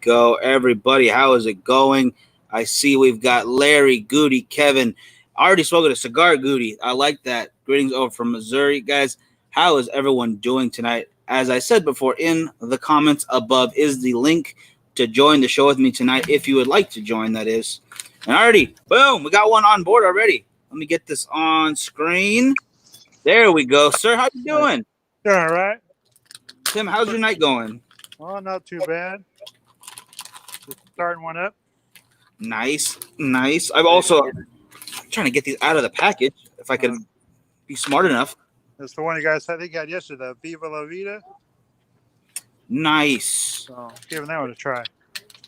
go, everybody. How is it going? I see we've got Larry, Goody, Kevin. I already spoke to Cigar Goody. I like that. Greetings over from Missouri. Guys, how is everyone doing tonight? As I said before, in the comments above is the link to join the show with me tonight, if you would like to join, that is. And already, boom, we got one on board already. Let me get this on screen. There we go. Sir, how you doing? Doing all right. Tim, how's your night going? Well, not too bad. Just starting one up. Nice, nice. I'm also trying to get these out of the package, if I could be smart enough. That's the one you guys, I think, got yesterday, the Viva La Vida. Nice. So, giving that one a try.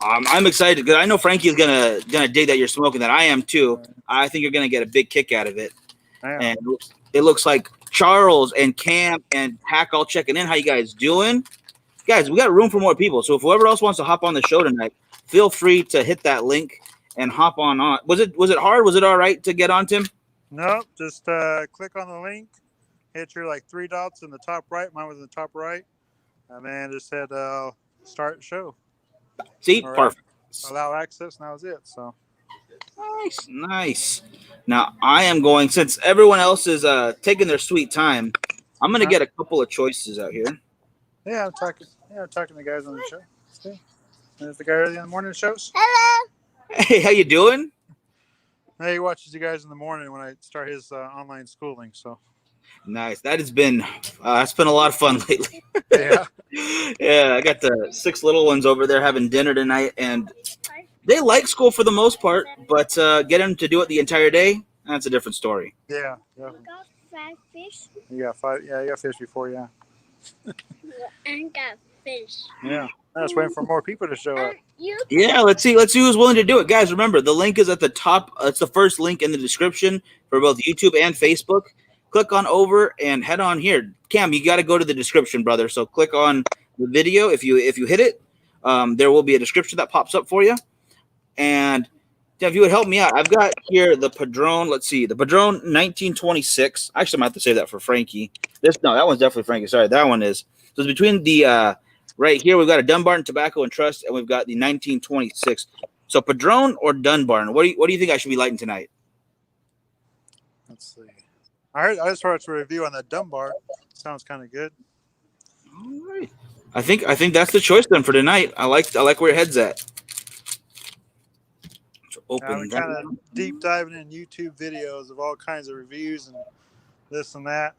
I'm excited because I know Frankie's gonna dig that you're smoking that. I am too. I think you're gonna get a big kick out of it. And it looks like Charles and Cam and Hack all checking in. How you guys doing? Guys, we got room for more people. So if whoever else wants to hop on the show tonight, feel free to hit that link and hop on. Was it hard? Was it all right to get on, Tim? Nope. Just click on the link, hit your like 3 dots in the top right. Mine was in the top right. And then just said start show. See, perfect. Allow access, and that was it. So nice. Now I am going, since everyone else is taking their sweet time, I'm gonna get a couple of choices out here. Yeah, I'm talking to the guys on the show. See? There's the guy early in the morning shows. Hello. Hey, how you doing? Hey, he watches you guys in the morning when I start his online schooling. So nice. That has been it's been a lot of fun lately. Yeah. Yeah, I got the 6 little ones over there having dinner tonight, and they like school for the most part, but get them to do it the entire day, that's a different story. Yeah. You got 5 fish? You got 5. Yeah, you got fish before, yeah. I got fish. Yeah. I was waiting for more people to show up. Yeah, let's see who's willing to do it. Guys, remember, the link is at the top. It's the first link in the description for both YouTube and Facebook. Click on over and head on here. Cam, you got to go to the description, brother. So click on the video. If you hit it, there will be a description that pops up for you. And if you would help me out, I've got here the Padron. Let's see, the Padron 1926. Actually, I might have to save that for Frankie. That one's definitely Frankie. Sorry, that one is. So it's between the right here. We've got a Dunbarton Tobacco and Trust, and we've got the 1926. So Padron or Dunbarton? What do you think I should be lighting tonight? Let's see. I just heard a review on that Dunbar. Sounds kind of good. All right. I think that's the choice then for tonight. I like where your head's at. So I'm kind of deep diving in YouTube videos of all kinds of reviews and this and that.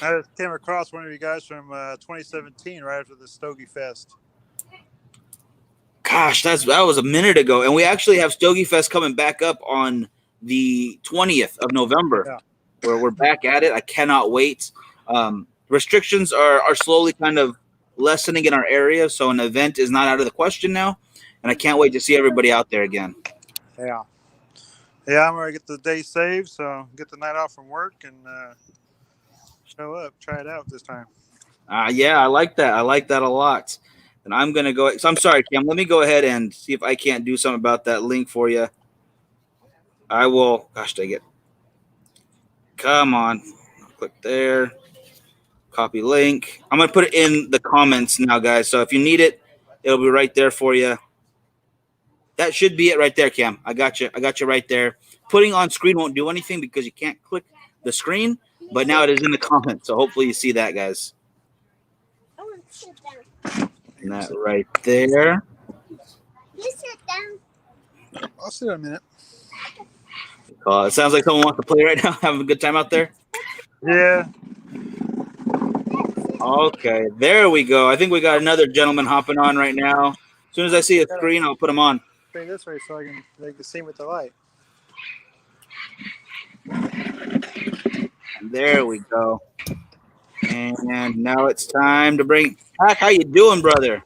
I just came across one of you guys from 2017, right after the Stogie Fest. Gosh, that was a minute ago, and we actually have Stogie Fest coming back up on the 20th of November, where we're back at it. I cannot wait. Restrictions are slowly kind of lessening in our area, so an event is not out of the question now, and I can't wait to see everybody out there again. Yeah, I'm going to get the day saved, so get the night off from work and show up, try it out this time. Yeah, I like that. I like that a lot. And I'm going to go. So I'm sorry, Cam. Let me go ahead and see if I can't do something about that link for you. I will. Gosh, dang it. Come on. Click there. Copy link. I'm going to put it in the comments now, guys. So if you need it, it'll be right there for you. That should be it right there, Cam. I got you. I got you right there. Putting on screen won't do anything because you can't click the screen, but now it is in the comments. So hopefully you see that, guys. I want to sit down. And that right there. You sit down. I'll sit a minute. It sounds like someone wants to play right now. Having a good time out there? Yeah. Okay, there we go. I think we got another gentleman hopping on right now. As soon as I see a screen, I'll put him on. Stay this way so they can see with the light. And there we go. And now it's time to bring Hack. How you doing, brother?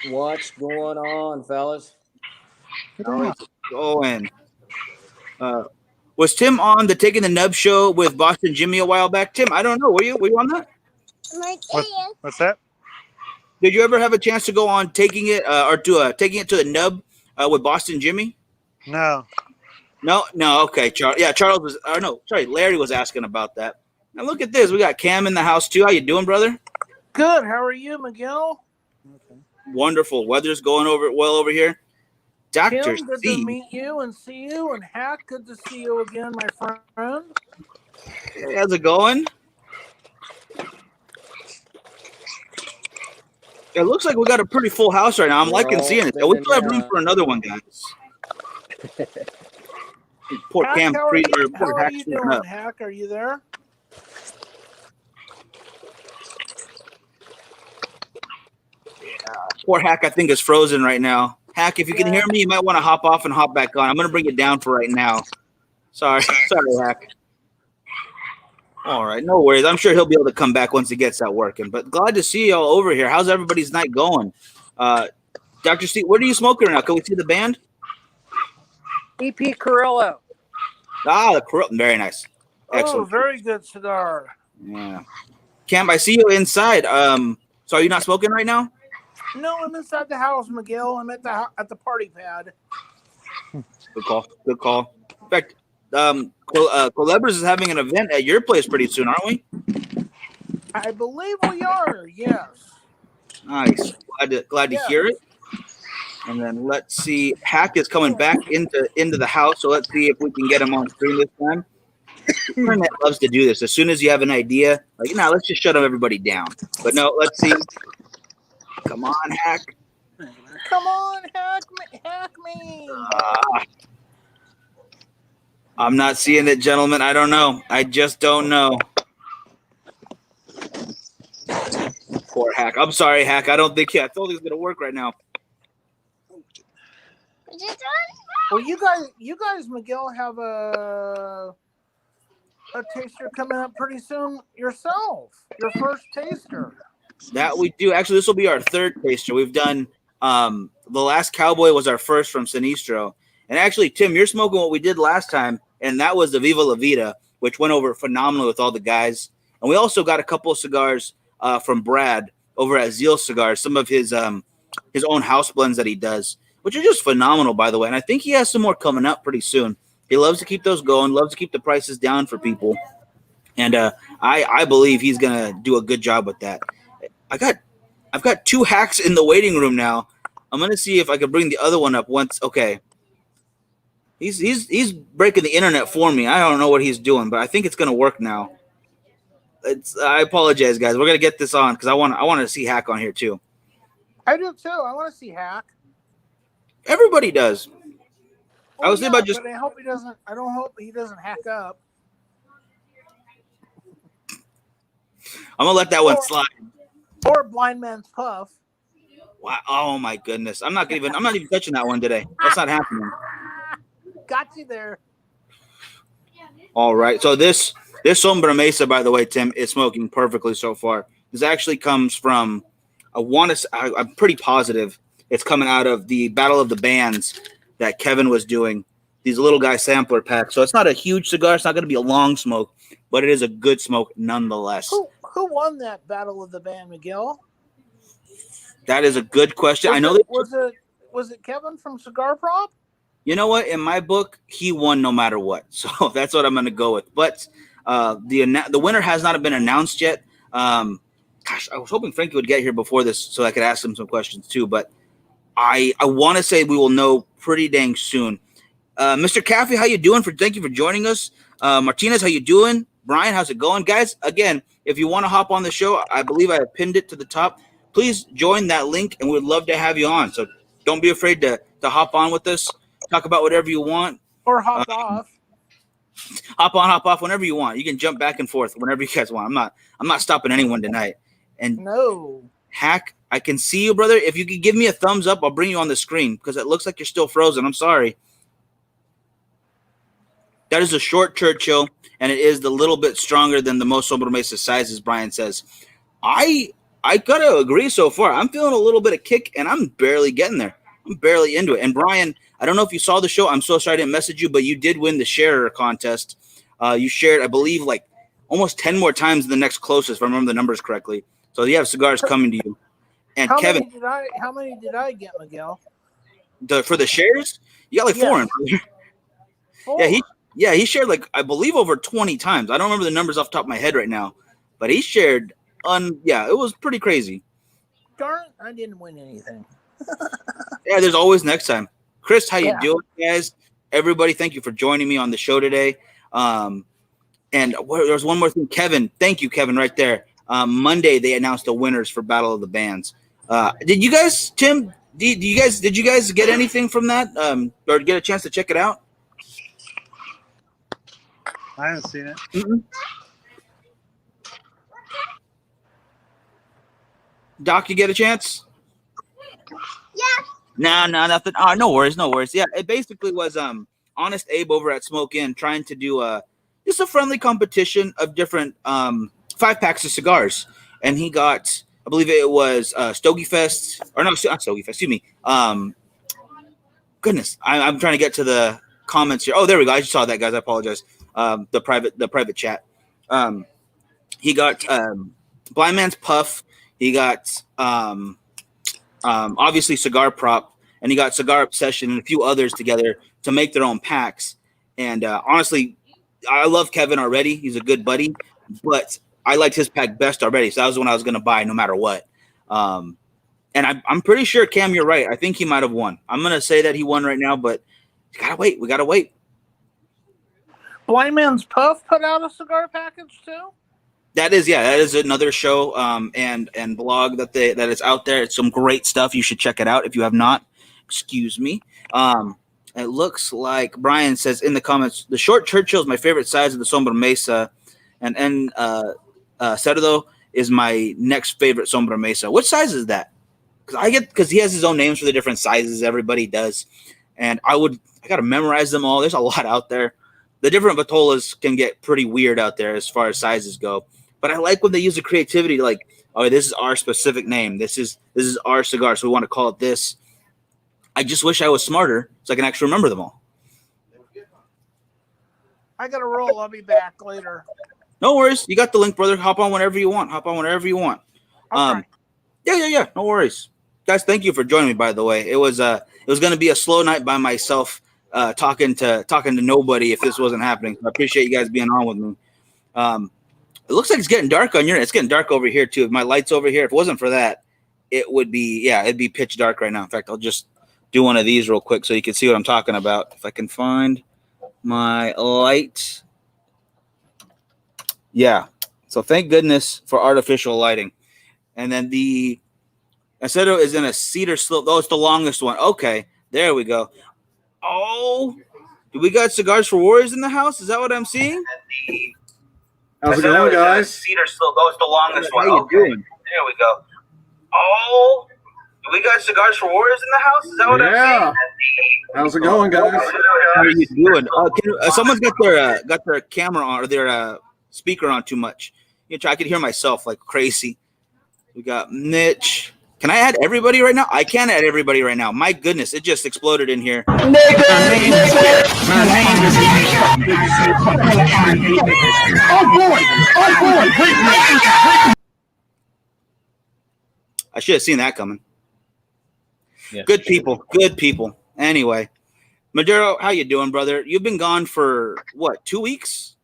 What's going on, fellas? How's it going? Was Tim on the Taking the Nub show with Boston Jimmy a while back? Tim, I don't know. Were you on that? What's that? Did you ever have a chance to go on taking it taking it to the Nub with Boston Jimmy? No. No. Okay, Charles was. Larry was asking about that. Now look at this. We got Cam in the house too. How you doing, brother? Good. How are you, Miguel? Okay. Wonderful. Weather's going well over here. Dr. Tim, good to C. meet you and see you. And Hack, good to see you again, my friend. Hey, how's it going? It looks like we got a pretty full house right now. I'm liking Well, seeing it. they've We been, still have room for another one, guys. Poor Hack, Cam. how are you, Poor how are Hack you screwing doing, up. Hack? Are you there? Poor Hack, I think, is frozen right now. Hack, if you can hear me, you might want to hop off and hop back on. I'm going to bring it down for right now. Sorry, Hack. All right, no worries. I'm sure he'll be able to come back once he gets that working. But glad to see y'all over here. How's everybody's night going? Dr. Steve, what are you smoking right now? Can we see the band? EP Carrillo. Ah, the Corona. Very nice. Oh, Excellent. very good cigar. Yeah. Cam, I see you inside. So are you not smoking right now? No, I'm inside the house, Miguel. I'm at the party pad. Good call. Good call. In fact, Colebras is having an event at your place pretty soon, aren't we? I believe we are. Yes. Nice. Glad to hear it. And then let's see. Hack is coming back into the house, so let's see if we can get him on screen this time. Internet loves to do this. As soon as you have an idea, like, no, let's just shut everybody down. But no, let's see. Come on, Hack. Come on, hack me. I'm not seeing it, gentlemen. I don't know. I just don't know. Poor Hack. I'm sorry, Hack. I don't think I told it's gonna work right now. Is it Well, you guys, Miguel, have a taster coming up pretty soon yourself. Your first taster. That we do. Actually, this will be our third taster. We've done the last Cowboy was our first from Sinistro. And actually, Tim, you're smoking what we did last time, and that was the Viva La Vida, which went over phenomenally with all the guys. And we also got a couple of cigars from Brad over at Zeal Cigars, some of his own house blends that he does, which are just phenomenal, by the way. And I think he has some more coming up pretty soon. He loves to keep those going, loves to keep the prices down for people. And I believe he's going to do a good job with that. I've got two hacks in the waiting room now. I'm going to see if I can bring the other one up once. Okay. He's breaking the internet for me. I don't know what he's doing, but I think it's going to work now. I apologize, guys. We're going to get this on because I want to see Hack on here too. I do too. I want to see Hack. Everybody does. Well, I was thinking about just. But I hope he doesn't. I don't hope he doesn't hack up. I'm gonna let that one slide. Or Blind Man's Puff. Wow. Oh my goodness. I'm not even touching that one today. That's not happening. Got you there. All right. So this Sombra Mesa, by the way, Tim, is smoking perfectly so far. This actually comes from. I'm pretty positive it's coming out of the Battle of the Bands that Kevin was doing. These little guy sampler packs. So it's not a huge cigar. It's not going to be a long smoke, but it is a good smoke nonetheless. Who won that Battle of the Band, Miguel? That is a good question. I know that was it Kevin from Cigar Prop? You know what? In my book, he won no matter what. So that's what I'm going to go with. But the winner has not been announced yet. Gosh, I was hoping Frankie would get here before this so I could ask him some questions too. But I want to say we will know pretty dang soon. Mr. Caffey, how you doing? Thank you for joining us. Martinez, how you doing? Brian, how's it going? Guys, again, if you want to hop on the show, I believe I have pinned it to the top. Please join that link, and we'd love to have you on. So don't be afraid to hop on with us. Talk about whatever you want. Or hop off. Hop on, hop off whenever you want. You can jump back and forth whenever you guys want. I'm not stopping anyone tonight. And no. Hack, I can see you, brother. If you could give me a thumbs up, I'll bring you on the screen because it looks like you're still frozen. I'm sorry. That is a short Churchill, and it is the little bit stronger than the most Sombra Mesa sizes, Brian says. I gotta agree so far. I'm feeling a little bit of kick, and I'm barely getting there. I'm barely into it. And Brian, I don't know if you saw the show. I'm so sorry I didn't message you, but you did win the sharer contest. You shared, I believe, like almost 10 more times than the next closest, if I remember the numbers correctly. So you have cigars coming to you. And Kevin, how many did I get, Miguel? For the shares, you got like 4 in. 4? Yeah, he shared like I believe over 20 times. I don't remember the numbers off the top of my head right now, but he shared it was pretty crazy. Darn, I didn't win anything. Yeah, there's always next time. Chris, how you Yeah. doing, guys? Everybody, thank you for joining me on the show today. And there's one more thing, Kevin. Thank you, Kevin, right there. Monday they announced the winners for Battle of the Bands. Did you guys, Tim? Did you guys get anything from that? Or get a chance to check it out? I haven't seen it. Mm-mm. Doc, you get a chance? Yeah. No, nothing. Oh, no worries. Yeah, it basically was Honest Abe over at Smoke Inn trying to do just a friendly competition of different 5-packs of cigars, and he got, I believe it was Stogie Fest, or no, not Stogie Fest. Excuse me. Goodness, I'm trying to get to the comments here. Oh, there we go. I just saw that, guys. I apologize. The private chat. He got Blind Man's Puff. He got obviously Cigar Prop, and he got Cigar Obsession and a few others together to make their own packs. And honestly, I love Kevin already. He's a good buddy, but I liked his pack best already. So that was the one I was going to buy no matter what. And I'm pretty sure, Cam, you're right. I think he might have won. I'm going to say that he won right now, but we got to wait. Blind Man's Puff put out a cigar package too? That is another show and blog that is out there. It's some great stuff. You should check it out if you have not. Excuse me. It looks like Brian says in the comments, the short Churchill is my favorite size of the Sombra Mesa, and Cerdo is my next favorite Sombra Mesa. Which size is that? Because he has his own names for the different sizes. Everybody does, and I got to memorize them all. There's a lot out there. The different Vitolas can get pretty weird out there as far as sizes go. But I like when they use the creativity to like, oh, this is our specific name. This is our cigar, so we want to call it this. I just wish I was smarter so I can actually remember them all. I got to roll. I'll be back later. No worries. You got the link, brother. Hop on whenever you want. Okay. Yeah. No worries. Guys, thank you for joining me, by the way. It was going to be a slow night by myself, talking to nobody if this wasn't happening. I appreciate you guys being on with me. It looks like it's getting dark on your end. It's getting dark over here too. My light's over here. If it wasn't for that, it'd be pitch dark right now. In fact, I'll just do one of these real quick so you can see what I'm talking about. If I can find my light. Yeah. So thank goodness for artificial lighting. And then the Aceto is in a cedar slope. Oh, it's the longest one. Okay. There we go. Oh, do we got Cigars for Warriors in the house? Is that what I'm seeing? How's it going, guys? Cedar slope. Oh, it's the longest one. How you doing? There we go. Oh, do we got Cigars for Warriors in the house? Is that what I'm seeing? How's it going, guys? How are you doing? Someone's got their camera on or their speaker on too much. I could hear myself like crazy. We got Mitch. Can I add everybody right now? I can't add everybody right now. My goodness, it just exploded in here. I should have seen that coming. Yeah. Good people. Anyway, Maduro, how you doing, brother? You've been gone for what, 2 weeks?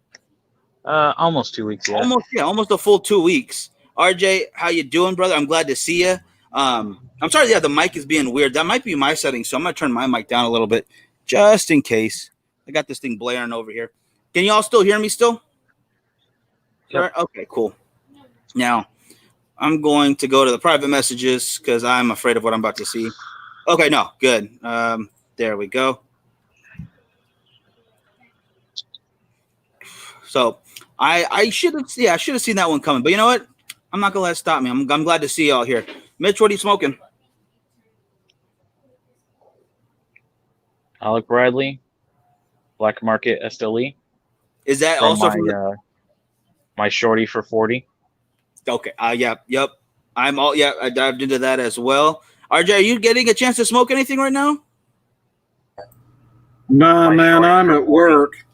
Almost 2 weeks. Yeah. Almost a full 2 weeks. RJ, how you doing, brother? I'm glad to see you. I'm sorry. Yeah, the mic is being weird. That might be my settings, so I'm gonna turn my mic down a little bit just in case. I got this thing blaring over here. Can you all still hear me? Still? Yep. Okay, cool. Now, I'm going to go to the private messages because I'm afraid of what I'm about to see. Okay, no, good. There we go. So I should have seen that one coming, but you know what? I'm not gonna let it stop me. I'm glad to see y'all here. Mitch, what are you smoking? Alec Bradley, Black Market SLE. Is that From also my, from my shorty for 40? Okay. Yep. I dived into that as well. RJ, are you getting a chance to smoke anything right now? Nah, man, I'm at work.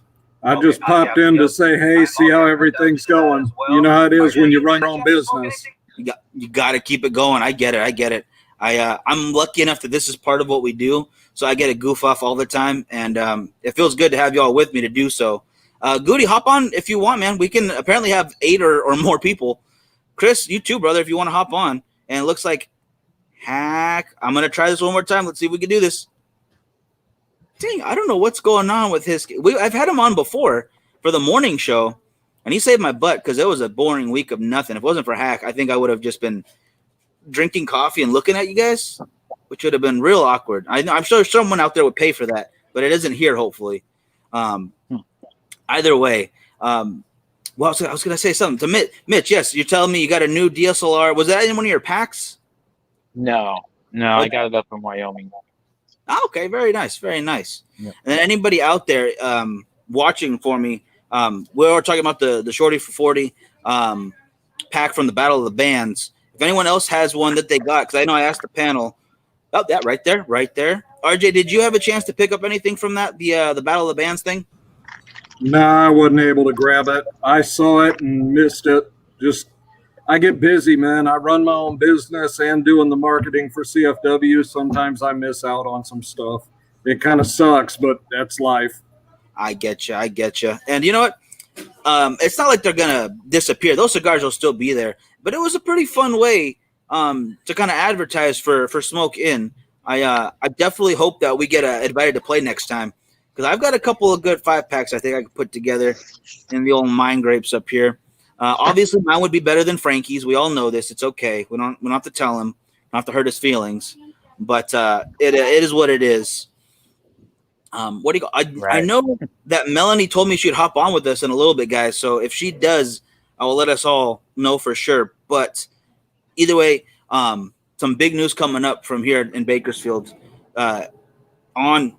I just popped in to say, hey, see how everything's going. You know how it is when you run your own business. You got to keep it going. I get it. I'm lucky enough that this is part of what we do, so I get to goof off all the time, and it feels good to have y'all with me to do so. Goody, hop on if you want, man. We can apparently have 8 or more people. Chris, you too, brother, if you want to hop on. And it looks like Hack. I'm going to try this one more time. Let's see if we can do this. Dang, I don't know what's going on with his. I've had him on before for the morning show, and he saved my butt because it was a boring week of nothing. If it wasn't for Hack, I think I would have just been drinking coffee and looking at you guys, which would have been real awkward. I'm sure someone out there would pay for that, but it isn't here, hopefully. Either way, well, I was going to say something to Mitch. Yes, you're telling me you got a new DSLR. Was that in one of your packs? No, I got it up in Wyoming. Oh, okay, very nice, very nice. Yeah. And anybody out there watching for me, we were talking about the Shorty for 40 pack from the Battle of the Bands. If anyone else has one that they got, because I know I asked the panel. Oh, that right there. RJ, did you have a chance to pick up anything from that, the Battle of the Bands thing? Nah, I wasn't able to grab it. I saw it and missed it. I get busy, man. I run my own business and doing the marketing for CFW. Sometimes I miss out on some stuff. It kind of sucks, but that's life. I get you. And you know what? It's not like they're going to disappear. Those cigars will still be there. But it was a pretty fun way to kind of advertise for Smoke Inn. I definitely hope that we get invited to play next time, because I've got a couple of good 5-packs I think I could put together in the old Mind Grapes up here. Obviously, mine would be better than Frankie's. We all know this. It's okay. We don't have to tell him. We don't have to hurt his feelings. But it is what it is. What do you go? I know that Melanie told me she'd hop on with us in a little bit, guys. So if she does, I will let us all know for sure. But either way, some big news coming up from here in Bakersfield on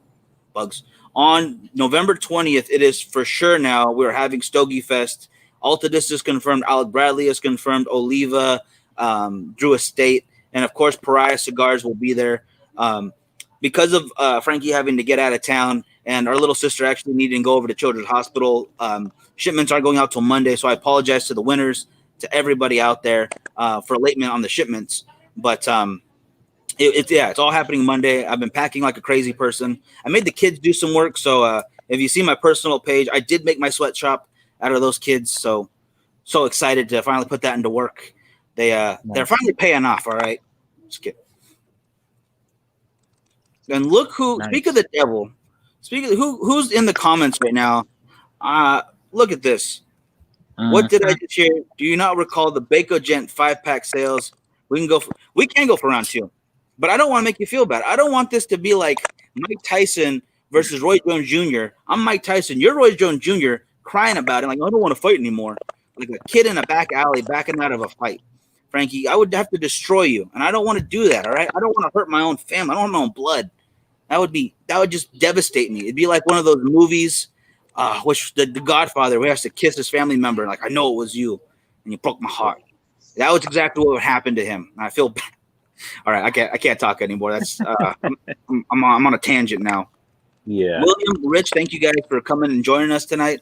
November 20th. It is for sure now. We're having Stogie Fest. Altadis is confirmed. Alec Bradley is confirmed. Oliva, Drew Estate, and of course, Pariah Cigars will be there. Because of Frankie having to get out of town and our little sister actually needing to go over to Children's Hospital, shipments aren't going out till Monday. So I apologize to the winners, to everybody out there for latement on the shipments. But it's all happening Monday. I've been packing like a crazy person. I made the kids do some work. So if you see my personal page, I did make my sweatshop out of those kids. So excited to finally put that into work. They're finally paying off. All right. Just kidding. And look who. Nice. Speak of the devil. Who's in the comments right now. Look at this. What did I just hear? Do you not recall the Baco Gent 5-pack sales? We can go for round 2, but I don't want to make you feel bad. I don't want this to be like Mike Tyson versus Roy Jones Jr. I'm Mike Tyson. You're Roy Jones Jr. crying about it. Like, I don't want to fight anymore. Like a kid in a back alley backing out of a fight. Frankie, I would have to destroy you, and I don't want to do that. All right, I don't want to hurt my own family. I don't want my own blood. That would just devastate me. It'd be like one of those movies, which the Godfather, where he has to kiss his family member, like, I know it was you, and you broke my heart. That was exactly what would happen to him. I feel bad. All right, I can't talk anymore. That's I'm on a tangent now. Yeah. William, Rich, thank you guys for coming and joining us tonight,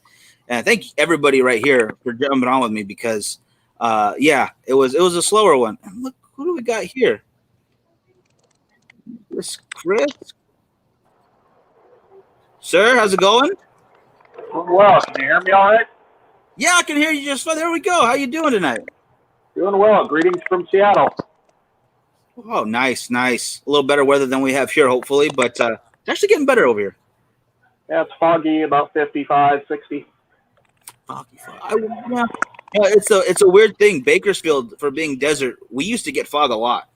and thank everybody right here for jumping on with me because. It was a slower one. And look, who do we got here? This Chris. Sir, how's it going? Well, can you hear me all right? Yeah, I can hear you just fine. There we go. How you doing tonight? Doing well. Greetings from Seattle. Oh, nice. A little better weather than we have here, hopefully, but it's actually getting better over here. Yeah, it's foggy, about 55, 60. It's a weird thing. Bakersfield, for being desert, we used to get fog a lot.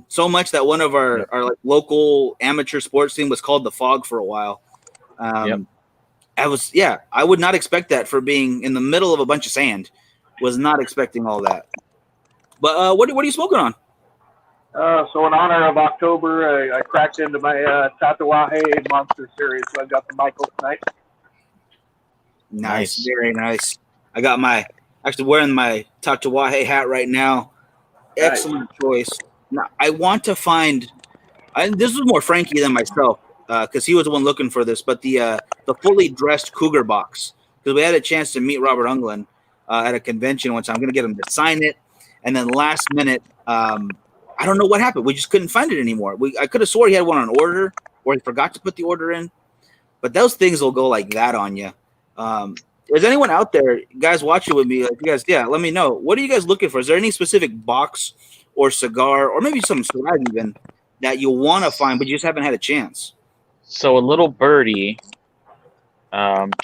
So much that one of our like local amateur sports team was called the Fog for a while. I would not expect that for being in the middle of a bunch of sand. Was not expecting all that. But what are you smoking on? So in honor of October, I cracked into my Tatawahe Monster Series. So I've got the Michael tonight. Nice, very nice. I got actually wearing my Tatawahe hat right now. Excellent choice. Now, I want to find. This was more Frankie than myself because he was the one looking for this. But the fully dressed Cougar box, because we had a chance to meet Robert Unglin at a convention once. I'm going to get him to sign it, and then last minute, I don't know what happened. We just couldn't find it anymore. I could have swore he had one on order, or he forgot to put the order in. But those things will go like that on you. is anyone out there, guys, watching with me? Like, you guys, yeah, let me know. What are you guys looking for? Is there any specific box or cigar, or maybe some swag even, that you want to find but you just haven't had a chance? So a little birdie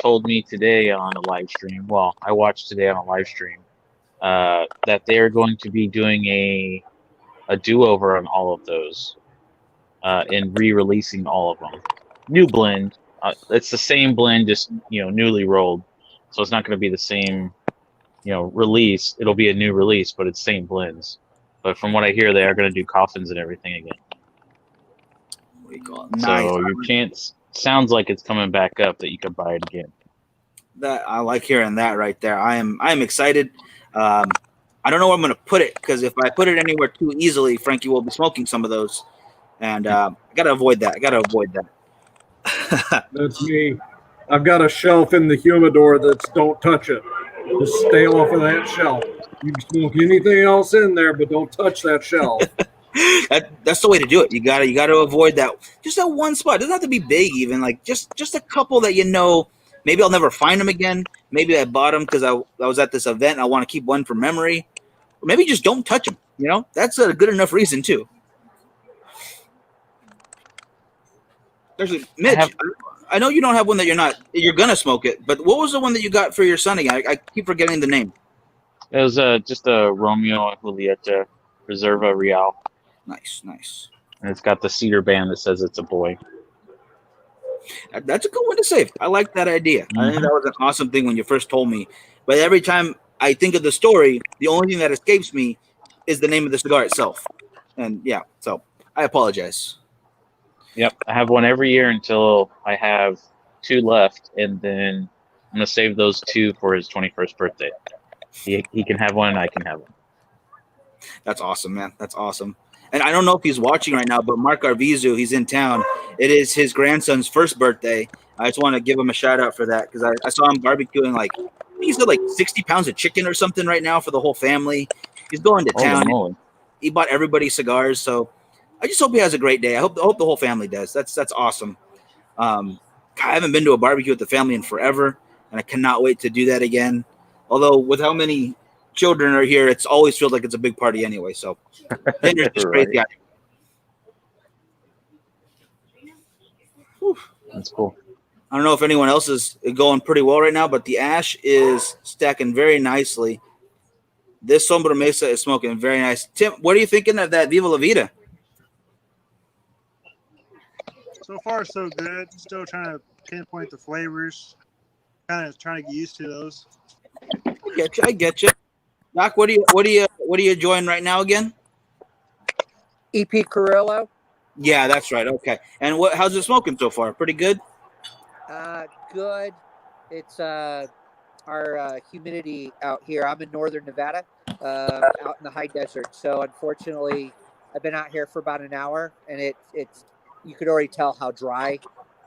told me today on a live stream. Well, I watched today on a live stream that they're going to be doing a do-over on all of those and re-releasing all of them. New blend. It's the same blend, just newly rolled. So it's not going to be the same release. It'll be a new release, but it's same blends. But from what I hear, they are going to do coffins and everything again. What do you call it? So Nice. your chance sounds like it's coming back up that you could buy it again. That I like hearing that right there. I am excited. I don't know where I'm going to put it, because if I put it anywhere too easily, Frankie will be smoking some of those, and I got to avoid that. That's me. I've got a shelf in the humidor that's don't touch it. Just stay off of that shelf. You can smoke anything else in there, but don't touch that shelf. That's the way to do it. You gotta avoid that. Just that one spot. It doesn't have to be big, even like just a couple that maybe I'll never find them again. Maybe I bought them because I was at this event and I want to keep one for memory. Or maybe just don't touch them. That's a good enough reason too. Actually, Mitch, I know you don't have one that you're gonna smoke it, but what was the one that you got for your son again? I keep forgetting the name. It was just a Romeo and Julieta Reserva Real. Nice. And it's got the cedar band that says it's a boy. That's a good one to save. I like that idea. Mm-hmm. I think that was an awesome thing when you first told me. But every time I think of the story, the only thing that escapes me is the name of the cigar itself. And yeah, so I apologize. Yep, I have one every year until I have 2 left, and then I'm going to save those 2 for his 21st birthday. He can have one, and I can have one. That's awesome, man. That's awesome. And I don't know if he's watching right now, but Mark Arvizu, he's in town. It is his grandson's first birthday. I just want to give him a shout out for that, because I saw him barbecuing I think he's got 60 pounds of chicken or something right now for the whole family. He's going to town. Moly. He bought everybody cigars, so I just hope he has a great day. I hope the whole family does. That's awesome. I haven't been to a barbecue with the family in forever, and I cannot wait to do that again. Although with how many children are here, it's always feels like it's a big party anyway. So dinner's just Right. crazy. That's cool. I don't know if anyone else is going pretty well right now, but the ash is stacking very nicely. This Sombra Mesa is smoking very nice. Tim, what are you thinking of that Viva La Vida? So far, so good. Still trying to pinpoint the flavors. Kind of trying to get used to those. I get you. Doc, what are you enjoying right now again? EP Carrillo. Yeah, that's right. Okay. And how's it smoking so far? Pretty good? Good. It's our humidity out here. I'm in northern Nevada, out in the high desert. So unfortunately, I've been out here for about an hour, and it's you could already tell how dry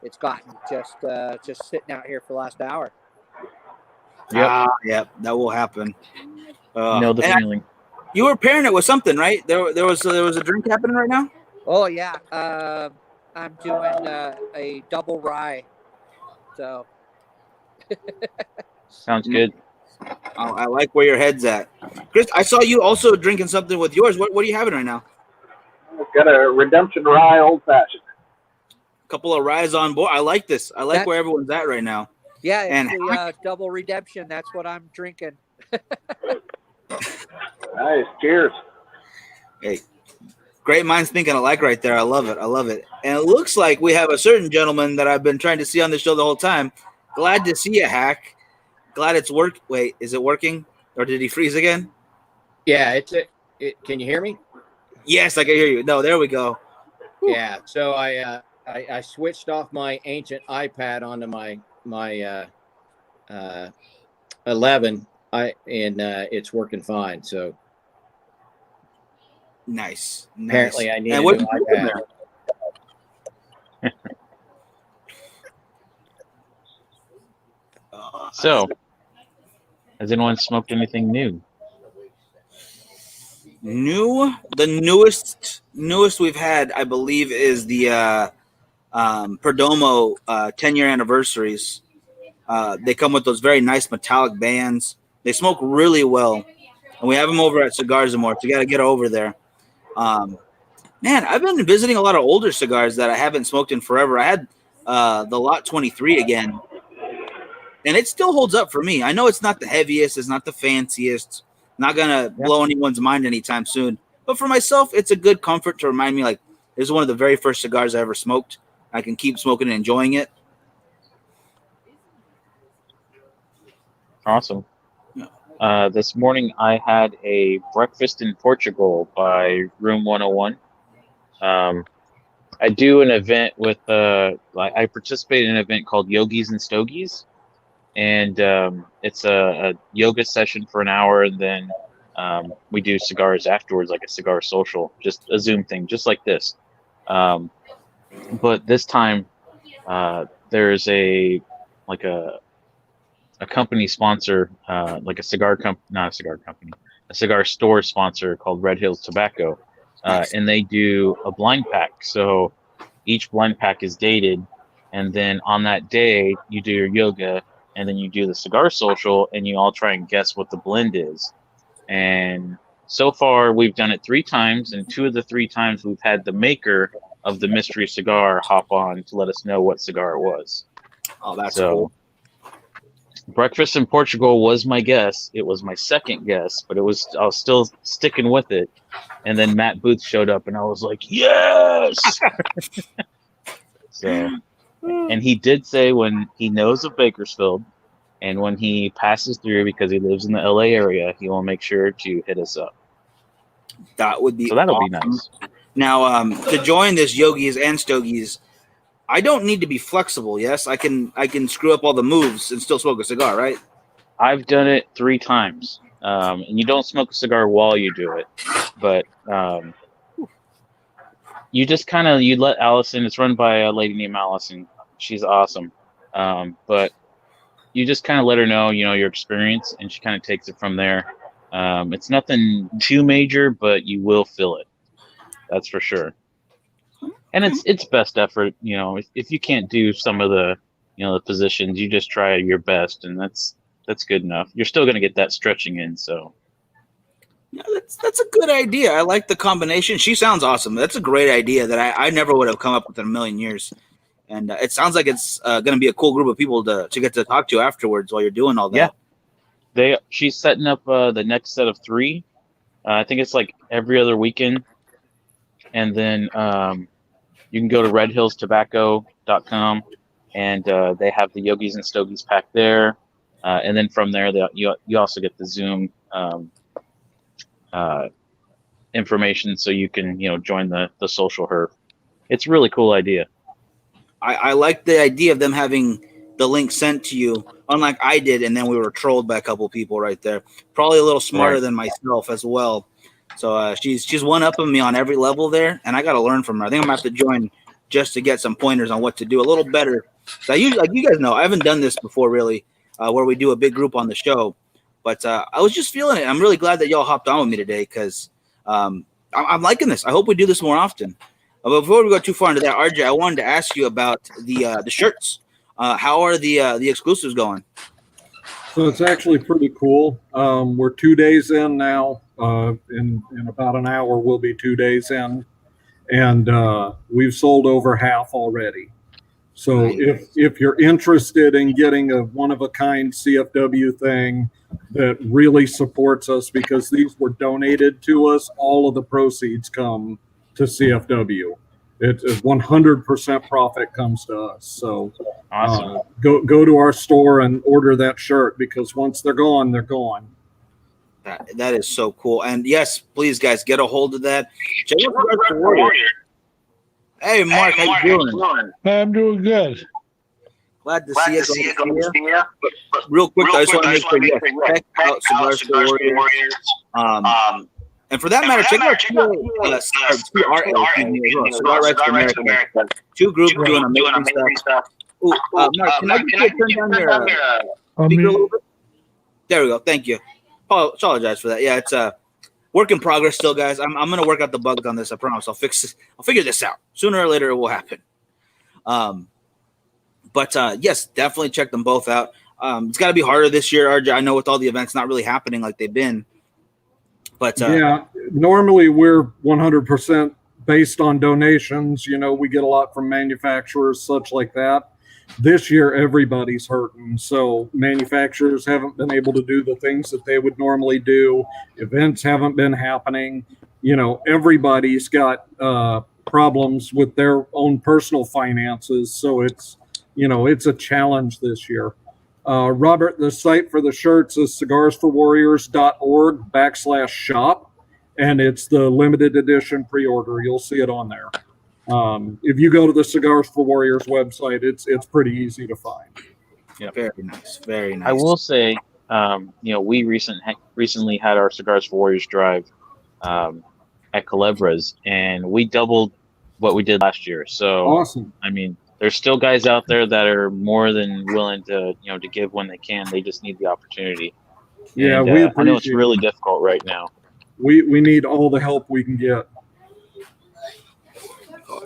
it's gotten just sitting out here for the last hour. Yep, that will happen. Know the feeling. You were pairing it with something, right? There was a drink happening right now? Oh yeah. I'm doing a double rye. So Sounds good. I like where your head's at. Chris, I saw you also drinking something with yours. What are you having right now? I've got a Redemption Rye Old Fashioned. A couple of ryes on board. I like this. I like where everyone's at right now. yeah, it's And the double redemption. That's what I'm drinking. Nice. Cheers. Hey, great minds thinking alike right there. I love it. And it looks like we have a certain gentleman that I've been trying to see on the show the whole time. Glad to see you, Hack. Glad it's work. Wait, is it working? Or did he freeze again? Yeah, can you hear me? Yes, I can hear you. No, there we go. Yeah. So I switched off my ancient iPad onto my 11. It's working fine. So Nice. apparently I need And a what new you doing iPad. there? So, has anyone smoked anything new? The newest we've had, I believe, is the Perdomo 10-year anniversaries. They come with those very nice metallic bands. They smoke really well, and we have them over at Cigars and More. So you got to get over there. Man, I've been visiting a lot of older cigars that I haven't smoked in forever. I had the Lot 23 again, and it still holds up for me. I know it's not the heaviest, it's not the fanciest, not gonna blow anyone's mind anytime soon. But for myself, it's a good comfort to remind me, like, this is one of the very first cigars I ever smoked. I can keep smoking and enjoying it. Awesome. This morning I had a breakfast in Portugal by Room 101. I do an event with I participate in an event called Yogis and Stogies, and it's a yoga session for an hour, and then we do cigars afterwards, like a cigar social, just a Zoom thing, just like this. But this time there's a company sponsor, like a cigar company, not a cigar company, a cigar store sponsor called Red Hills Tobacco. And they do a blind pack. So each blind pack is dated. And then on that day, you do your yoga, and then you do the cigar social, and you all try and guess what the blend is. And so far, we've done it 3 times. And 2 of the 3 times, we've had the maker of the mystery cigar hop on to let us know what cigar it was. Oh, that's cool. Breakfast in Portugal was my guess. It was my second guess, but I was still sticking with it. And then Matt Booth showed up, and I was like, yes! And he did say when he knows of Bakersfield, and when he passes through, because he lives in the LA area, he will make sure to hit us up. That would be that'll awesome. be nice. Now, to join this Yogis and Stogies, I don't need to be flexible. Yes, I can screw up all the moves and still smoke a cigar, right? I've done it 3 times, and you don't smoke a cigar while you do it, but you just you let Allison. It's run by a lady named Allison. She's awesome, but you just kind of let her know, your experience, and she kind of takes it from there. It's nothing too major, but you will feel it. That's for sure. And it's best effort, if you can't do some of the, the positions, you just try your best, and that's good enough. You're still going to get that stretching in. So yeah, that's a good idea. I like the combination. She sounds awesome. That's a great idea that I never would have come up with in a million years. And it sounds like it's going to be a cool group of people to get to talk to afterwards while you're doing all that. Yeah, she's setting up the next set of 3. I think it's like every other weekend. And then you can go to redhillstobacco.com, and they have the Yogis and Stogies pack there. And then from there, you also get the Zoom information, so you can join the social herd. It's a really cool idea. I like the idea of them having the link sent to you, unlike I did, and then we were trolled by a couple of people right there. Probably a little smarter than myself as well. So she's one up on me on every level there, and I got to learn from her. I think I'm gonna have to join just to get some pointers on what to do a little better. So like you guys know, I haven't done this before really, where we do a big group on the show, but I was just feeling it. I'm really glad that y'all hopped on with me today because I'm liking this. I hope we do this more often. But before we go too far into that, RJ, I wanted to ask you about the shirts. How are the exclusives going? So it's actually pretty cool. We're 2 days in now. In about an hour, we'll be 2 days in, and we've sold over half already. So if you're interested in getting a one-of-a-kind CFW thing that really supports us, because these were donated to us, all of the proceeds come to CFW. It's 100% profit comes to us. So awesome. Go to our store and order that shirt, because once they're gone, they're gone. That is so cool. And yes, please, guys, get a hold of that. Check out the Warrior. Hey, Mark, how you doing? I'm doing good. Glad to see you. Real quick, I just want to make sure you check out Cigars for Warriors. And for that matter, check out CRA, Cigar Rights America. 2 groups doing amazing stuff. Ooh, Mark, can I get you to turn down your speaker a little bit? There we go. Thank you. Apologize for that. Yeah, it's a work in progress still, guys. I'm gonna work out the bugs on this. I promise. I'll fix this. I'll figure this out. Sooner or later, it will happen. But yes, definitely check them both out. It's got to be harder this year, RJ. I know with all the events not really happening like they've been. But yeah, normally we're 100% based on donations. You know, we get a lot from manufacturers, such like that. This year, everybody's hurting. So manufacturers haven't been able to do the things that they would normally do. Events haven't been happening. You know, everybody's got problems with their own personal finances. So it's, you know, it's a challenge this year. Robert, the site for the shirts is cigarsforwarriors.org/shop, and it's the limited edition pre-order. You'll see it on there. If you go to the Cigars for Warriors website, it's pretty easy to find. Yeah, very nice, very nice. I will say, you know, we recently had our Cigars for Warriors drive at Culebras, and we doubled what we did last year. So awesome. I mean, there's still guys out there that are more than willing to, you know, to give when they can. They just need the opportunity. Yeah, and, we I know it's appreciate really it. difficult right now. We need all the help we can get.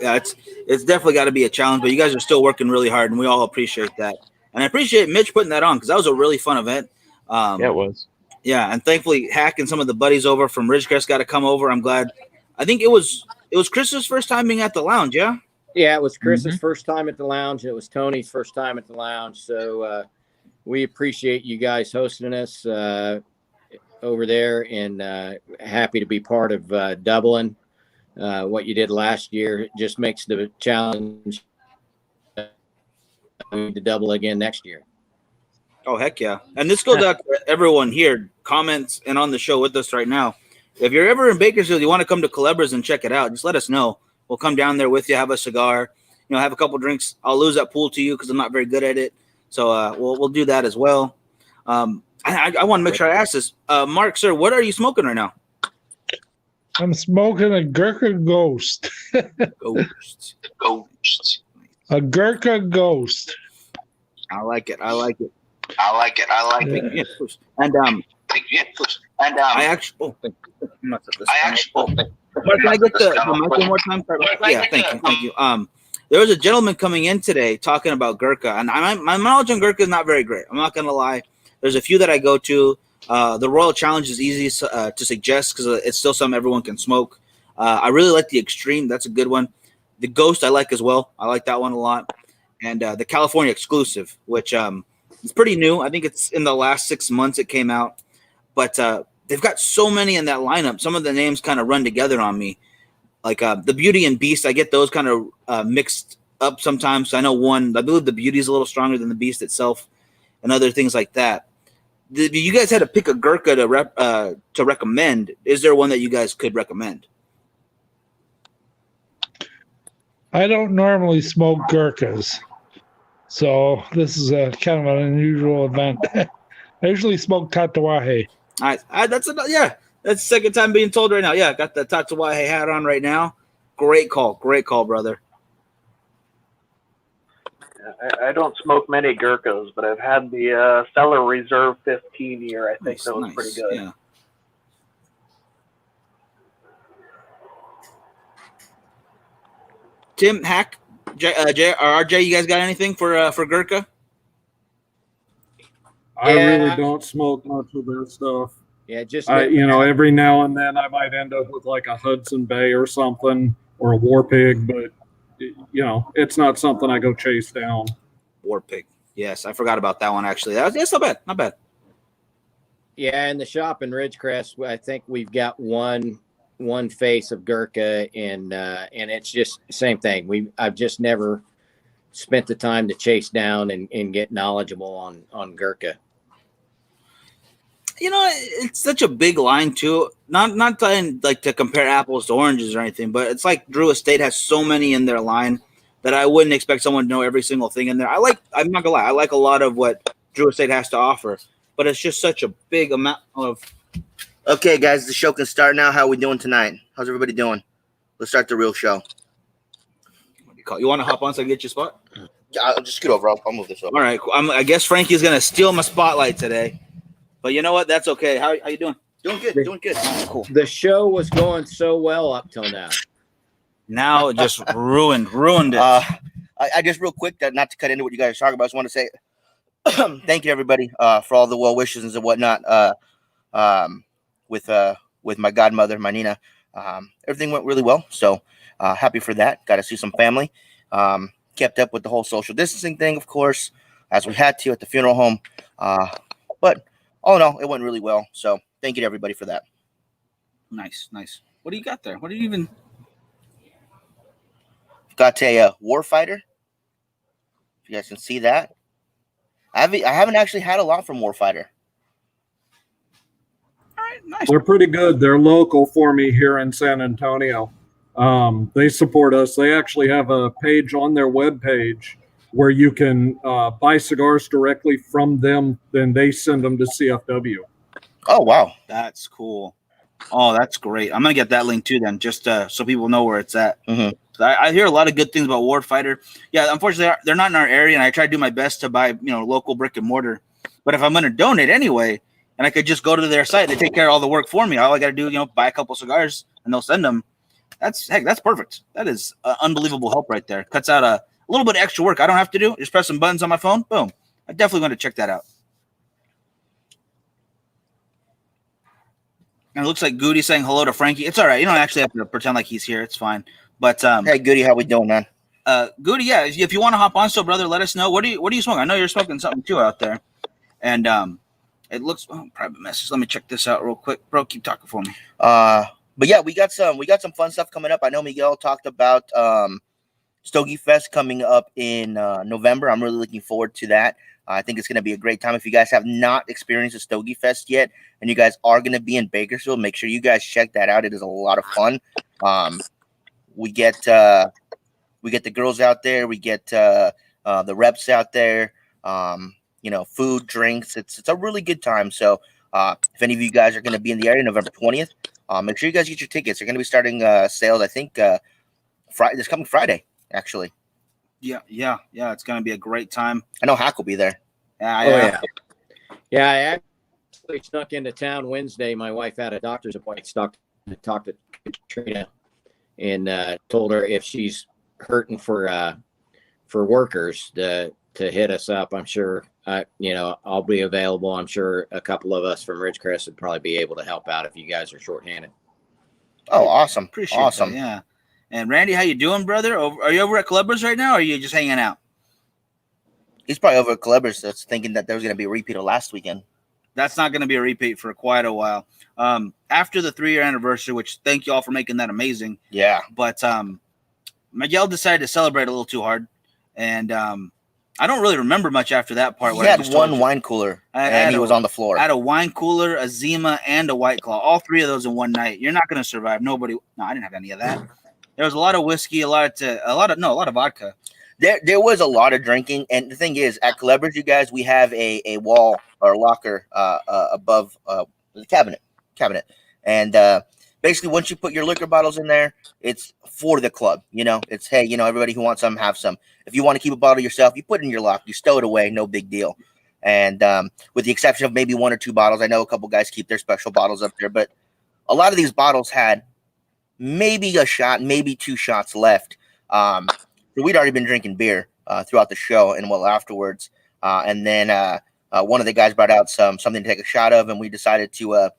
Yeah, it's definitely got to be a challenge, but you guys are still working really hard, and we all appreciate that. And I appreciate Mitch putting that on because that was a really fun event. Yeah, it was. Yeah, and thankfully Hack and some of the buddies over from Ridgecrest got to come over. I'm glad. I think it was Chris's first time being at the lounge. Yeah. Yeah, it was Chris's first time at the lounge. It was Tony's first time at the lounge. So we appreciate you guys hosting us over there, and happy to be part of doubling what you did last year. It just makes the challenge to double again next year. Oh, heck yeah. And this goes out to everyone here, comments and on the show with us right now. If you're ever in Bakersfield, you want to come to Culebras and check it out, just let us know. We'll come down there with you, have a cigar, you know, have a couple drinks. I'll lose that pool to you because I'm not very good at it. So we'll do that as well. I want to make sure I ask this. Mark, sir, what are you smoking right now? I'm smoking a Gurkha Ghost. Ghost. A Gurkha Ghost. I like it. And I actually. Mark, can I get the mic one more time? Yeah, thank you. There was a gentleman coming in today talking about Gurkha, and my knowledge on Gurkha is not very great. I'm not gonna lie. There's a few that I go to. The Royal Challenge is easy to suggest because it's still something everyone can smoke. I really like the Extreme. That's a good one. The Ghost I like as well. I like that one a lot. And the California Exclusive, which is pretty new. I think it's in the last 6 months it came out. But they've got so many in that lineup. Some of the names kind of run together on me. Like the Beauty and Beast, I get those kind of mixed up sometimes. I know I believe the Beauty is a little stronger than the Beast itself and other things like that. If you guys had to pick a Gurkha to recommend, is there one that you guys could recommend? I don't normally smoke Gurkhas, so this is a kind of an unusual event. I usually smoke Tatuaje. That's the second time being told right now. Yeah, got the Tatuaje hat on right now. Great call, brother. I don't smoke many Gurkhas, but I've had the Cellar Reserve 15 year. I think that was pretty good. Yeah. Tim, Hack, Jay, or RJ, you guys got anything for Gurkha? I really don't smoke much of their stuff. Yeah, just every now and then I might end up with like a Hudson Bay or something or a War Pig, but it's not something I go chase down. War Pig. Yes, I forgot about that one actually. That's not bad. Not bad. Yeah, in the shop in Ridgecrest, I think we've got one face of Gurkha, and it's just the same thing. I've just never spent the time to chase down and get knowledgeable on Gurkha. It's such a big line too. Not trying like to compare apples to oranges or anything, but it's like Drew Estate has so many in their line that I wouldn't expect someone to know every single thing in there. I'm not gonna lie, I like a lot of what Drew Estate has to offer, but it's just such a big amount of. Okay, guys, the show can start now. How are we doing tonight? How's everybody doing? Let's start the real show. What do you call? You want to hop on so I can get your spot? I'll just scoot over. I'll move this over. All right. I guess Frankie's gonna steal my spotlight today, but you know what? That's okay. How you doing? Doing good. Doing good. Cool. The show was going so well up till now. Now it just ruined it. I just real quick, not to cut into what you guys are talking about, I just want to say thank you everybody for all the well wishes and whatnot. With my godmother, my Nina, everything went really well. So happy for that. Got to see some family. Kept up with the whole social distancing thing, of course, as we had to at the funeral home. But all in all, it went really well. So thank you to everybody for that. Nice. What do you got there? What do you even? Got a Warfighter. If you guys can see that. I haven't actually had a lot from Warfighter. All right, nice. They're pretty good. They're local for me here in San Antonio. They support us. They actually have a page on their webpage where you can buy cigars directly from them. Then they send them to CFW. Oh, wow. That's cool. Oh, that's great. I'm going to get that link too then, just so people know where it's at. Mm-hmm. I hear a lot of good things about Warfighter. Yeah, unfortunately, they're not in our area, and I try to do my best to buy, local brick and mortar. But if I'm going to donate anyway, and I could just go to their site, they take care of all the work for me. All I got to do, buy a couple cigars, and they'll send them. That's perfect. That is unbelievable help right there. Cuts out a little bit of extra work I don't have to do. Just press some buttons on my phone. Boom. I'm definitely going to check that out. And it looks like Goody saying hello to Frankie. It's all right. You don't actually have to pretend like he's here. It's fine. But hey, Goody, how we doing, man? Goody, yeah. If you want to hop on, so brother, let us know. What are you smoking? I know you're smoking something too out there. And it looks private message. Let me check this out real quick, bro. Keep talking for me. But yeah, we got some fun stuff coming up. I know Miguel talked about Stogie Fest coming up in November. I'm really looking forward to that. I think it's going to be a great time. If you guys have not experienced a Stogie Fest yet, and you guys are going to be in Bakersfield, make sure you guys check that out. It is a lot of fun. We get the girls out there. We get the reps out there. Food, drinks. It's a really good time. So if any of you guys are going to be in the area November 20th, make sure you guys get your tickets. They're going to be starting sales, I think, this coming Friday, actually. Yeah. It's going to be a great time. I know Hack will be there. Yeah, I actually snuck into town Wednesday. My wife had a doctor's appointment. Talked to Katrina and told her if she's hurting for workers to hit us up. I'm sure I'll be available. I'm sure a couple of us from Ridgecrest would probably be able to help out if you guys are shorthanded. Oh, awesome! Appreciate awesome. That, yeah. And Randy, how you doing, brother? Are you over at Clubbers right now, or are you just hanging out? He's probably over at Clubbers. That's thinking that there was going to be a repeat of last weekend. That's not going to be a repeat for quite a while. After the 3-year anniversary, which thank you all for making that amazing. Yeah. But Miguel decided to celebrate a little too hard, and I don't really remember much after that part. He had one wine cooler, and he was on the floor. I had a wine cooler, a Zima, and a White Claw. All three of those in one night. You're not going to survive. Nobody. No, I didn't have any of that. There was a lot of whiskey, a lot of vodka. There was a lot of drinking, and the thing is, at Clubbers, you guys, we have a wall or locker above the cabinet, and basically, once you put your liquor bottles in there, it's for the club. It's hey, everybody who wants some, have some. If you want to keep a bottle yourself, you put it in your locker, you stow it away, no big deal. And with the exception of maybe 1 or 2 bottles, I know a couple guys keep their special bottles up there, but a lot of these bottles had maybe a shot, maybe 2 shots left. So we'd already been drinking beer throughout the show and afterwards. And then one of the guys brought out something to take a shot of, and we decided to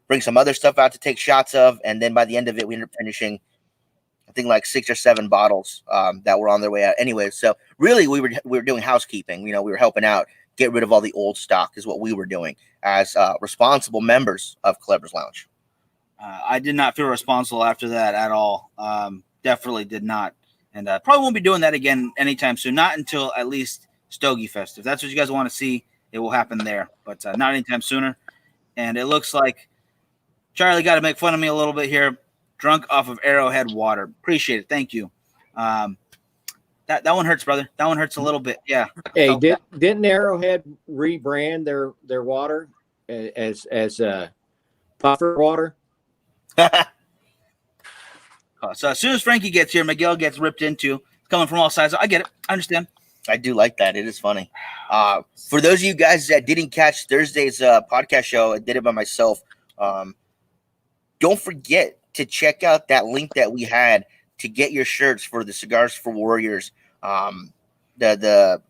bring some other stuff out to take shots of. And then by the end of it, we ended up finishing, I think, like 6 or 7 bottles that were on their way out anyway. So really, we were doing housekeeping. We were helping out, get rid of all the old stock is what we were doing as responsible members of Clubbers Lounge. I did not feel responsible after that at all. Definitely did not. And probably won't be doing that again anytime soon. Not until at least Stogie Fest. If that's what you guys want to see, it will happen there. But not anytime sooner. And it looks like Charlie got to make fun of me a little bit here. Drunk off of Arrowhead water. Appreciate it. Thank you. That one hurts, brother. That one hurts a little bit. Yeah. Hey, didn't Arrowhead rebrand their water as puffer water? So as soon as Frankie gets here, Miguel gets ripped into. It's coming from all sides. I get it. I understand. I do like that. It is funny. For those of you guys that didn't catch Thursday's podcast show, I did it by myself. Don't forget to check out that link that we had to get your shirts for the Cigars for Warriors. The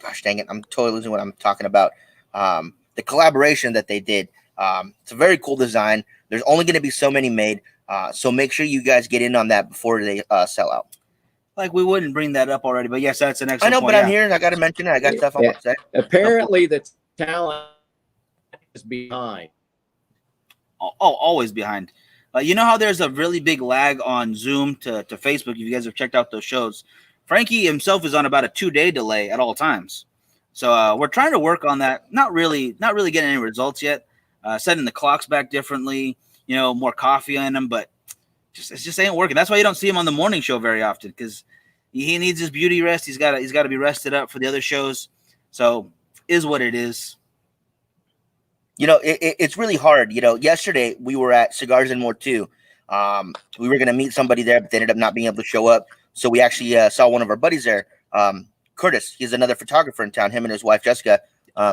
gosh dang it, I'm totally losing what I'm talking about. The collaboration that they did. It's a very cool design. There's only going to be so many made. So make sure you guys get in on that before they sell out. Like we wouldn't bring that up already, but yes, that's an excellent I know, point, but I'm here and I got to mention it. I got stuff I want to say. Apparently, the talent is behind. Oh, always behind. You know how there's a really big lag on Zoom to Facebook? If you guys have checked out those shows, Frankie himself is on about a 2-day delay at all times. So we're trying to work on that. Not really getting any results yet. Setting the clocks back differently, more coffee in them, but it just ain't working. That's why you don't see him on the morning show very often, because he needs his beauty rest. He's got to be rested up for the other shows. So is what it is. It's really hard. Yesterday we were at Cigars and More too. We were going to meet somebody there, but they ended up not being able to show up. So we actually saw one of our buddies there, Curtis. He's another photographer in town. Him and his wife, Jessica,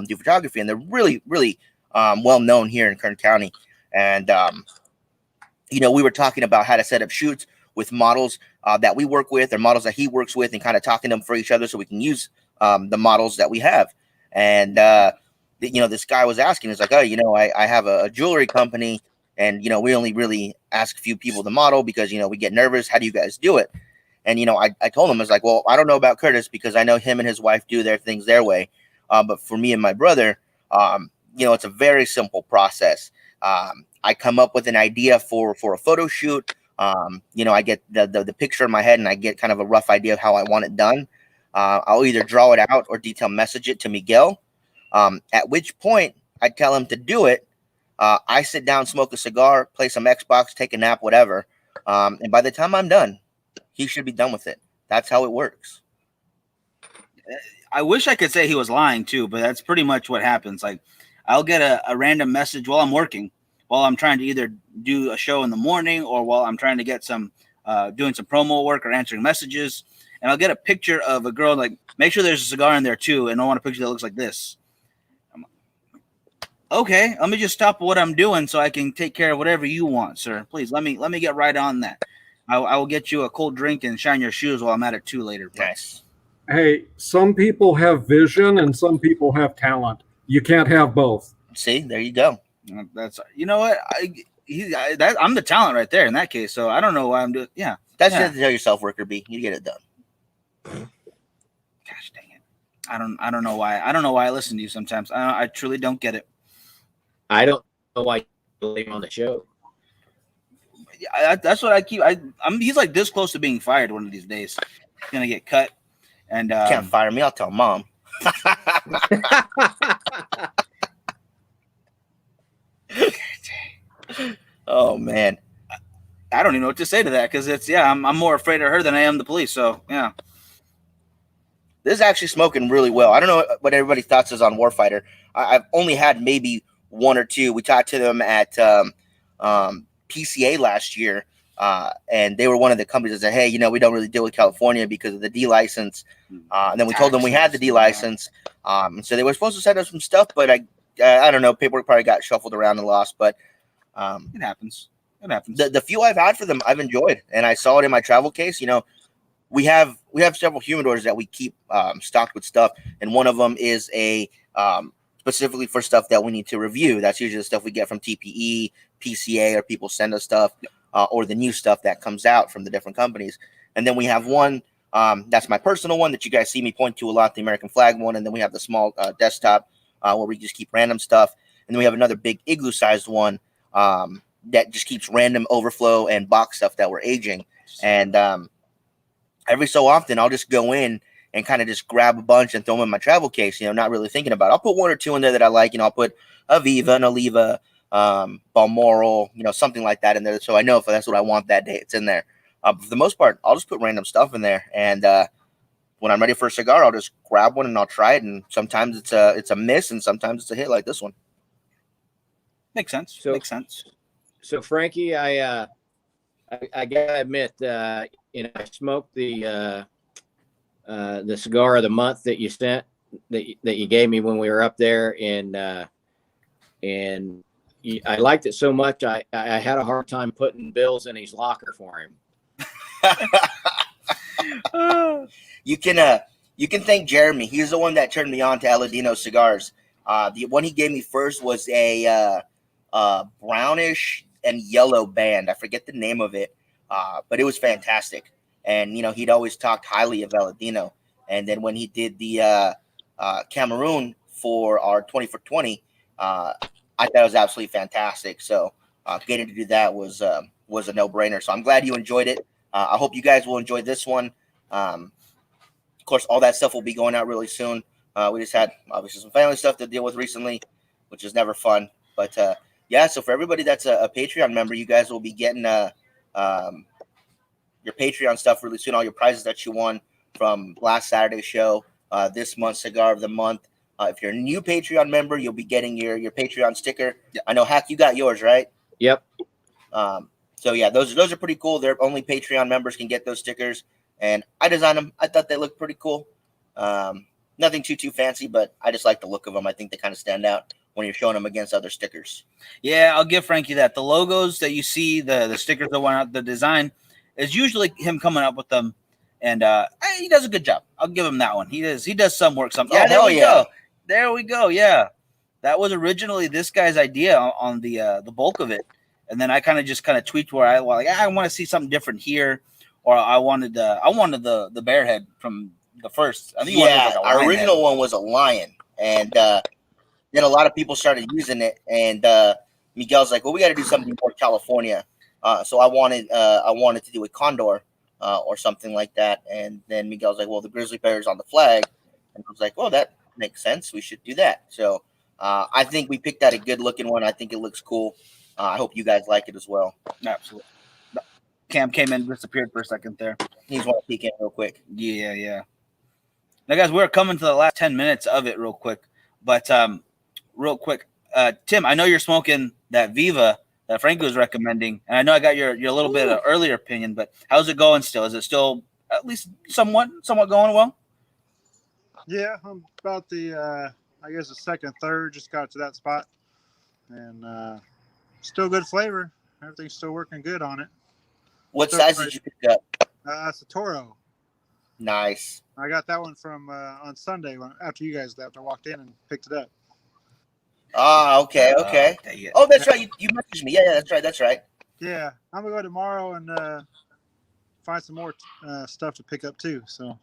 do photography, and they're really, really well known here in Kern County. And, we were talking about how to set up shoots with models that we work with or models that he works with, and kind of talking to them for each other so we can use the models that we have. And, this guy was asking, it's like, oh, I have a jewelry company, and, we only really ask a few people to model because, we get nervous. How do you guys do it? And, I told him, I was like, well, I don't know about Curtis because I know him and his wife do their things their way. But for me and my brother, it's a very simple process. I come up with an idea for a photo shoot. I get the picture in my head and I get kind of a rough idea of how I want it done. I'll either draw it out or detail message it to Miguel. At which point I tell him to do it. I sit down, smoke a cigar, play some Xbox, take a nap, whatever. And by the time I'm done, he should be done with it. That's how it works. I wish I could say he was lying too, but that's pretty much what happens. Like I'll get a random message while I'm working, while I'm trying to either do a show in the morning or while I'm trying to get some doing some promo work or answering messages. And I'll get a picture of a girl, like, make sure there's a cigar in there too. And I want a picture that looks like this. Okay, let me just stop what I'm doing so I can take care of whatever you want, sir. Please let me get right on that. I will get you a cold drink and shine your shoes while I'm at it too later. Nice. Hey, some people have vision and some people have talent. You can't have both. See, there you go. That's what I'm the talent right there in that case. So I don't know why I'm doing. Yeah, that's just to tell yourself, worker B. You get it done. Gosh dang it! I don't know why. I don't know why I listen to you sometimes. I truly don't get it. I don't know why you leave him on the show. That's what I keep. He's like this close to being fired one of these days. He's gonna get cut. And can't fire me. I'll tell mom. Oh man, I don't even know what to say to that because I'm more afraid of her than I am the police. So yeah, this is actually smoking really well. I don't know what everybody's thoughts is on Warfighter. I've only had maybe one or two. We talked to them at PCA last year, and they were one of the companies that said, "Hey, we don't really deal with California because of the D license." And then we told them we had the D license, so they were supposed to send us some stuff, but I don't know. Paperwork probably got shuffled around and lost, but it happens. It happens. The few I've had for them, I've enjoyed, and I saw it in my travel case. We have several humidors that we keep stocked with stuff, and one of them is a specifically for stuff that we need to review. That's usually the stuff we get from TPE, PCA, or people send us stuff, or the new stuff that comes out from the different companies. And then we have one that's my personal one that you guys see me point to a lot, the American flag one. And then we have the small desktop where we just keep random stuff. And then we have another big igloo-sized one that just keeps random overflow and box stuff that we're aging. And every so often, I'll just go in and kind of just grab a bunch and throw them in my travel case, not really thinking about it. I'll put one or two in there that I like. I'll put a Viva, an Oliva, Balmoral, something like that in there. So I know if that's what I want that day, it's in there. But for the most part, I'll just put random stuff in there. And when I'm ready for a cigar, I'll just grab one and I'll try it. And sometimes it's a miss and sometimes it's a hit like this one. Makes sense. Makes sense. So Frankie, I gotta admit, I smoked the cigar of the month that you sent, that you gave me when we were up there, and I liked it so much I had a hard time putting bills in his locker for him. You can You can thank Jeremy. He's the one that turned me on to Aladino cigars. The one he gave me first was a brownish and yellow band. I forget the name of it, but it was fantastic. And, he'd always talked highly of Aladino. And then when he did the Cameroon for our 20 for 20, I thought it was absolutely fantastic. So getting to do that was a no-brainer. So I'm glad you enjoyed it. I hope you guys will enjoy this one. Of course, all that stuff will be going out really soon. We just had obviously some family stuff to deal with recently, which is never fun. But yeah, so for everybody that's a Patreon member, you guys will be getting your Patreon stuff really soon. All your prizes that you won from last Saturday's show, this month's Cigar of the Month. If you're a new Patreon member, you'll be getting your Patreon sticker. I know, Hack, you got yours, right? Yep. So yeah, those are pretty cool. They're only Patreon members can get those stickers. And I designed them. I thought they looked pretty cool. Nothing too fancy, but I just like the look of them. I think they kind of stand out when you're showing them against other stickers. Yeah, I'll give Frankie that. The logos that you see, the stickers that went out, the design is usually him coming up with them, and he does a good job. I'll give him that one. He does some work. Yeah, there we yeah. go. There we go. Yeah, that was originally this guy's idea on the bulk of it, and then I kind of tweaked where I want to see something different here. Or I wanted the bear head from the first. I think our original one was a lion, and then a lot of people started using it. And Miguel's like, "Well, we got to do something more California." So I wanted to do a condor or something like that. And then Miguel's like, "Well, the grizzly bear is on the flag," and I was like, "Well, that makes sense. We should do that." So I think we picked out a good looking one. I think it looks cool. I hope you guys like it as well. Absolutely. Cam came in, disappeared for a second there. He's want to peek in real quick. Yeah. Now, guys, we're coming to the last 10 minutes of it real quick. But real quick, Tim, I know you're smoking that Viva that Frankie was recommending. And I know I got your little bit of earlier opinion, but how's it going still? Is it still at least somewhat going well? Yeah, I'm about the, I guess the second, third, just got to that spot. And still good flavor. Everything's still working good on it. What size did you pick up? It's a Toro. Nice. I got that one from on Sunday after you guys left. I walked in and picked it up. Okay. Oh, that's right. You messaged me. Yeah, that's right. Yeah, I'm gonna go tomorrow and find some more stuff to pick up too. So.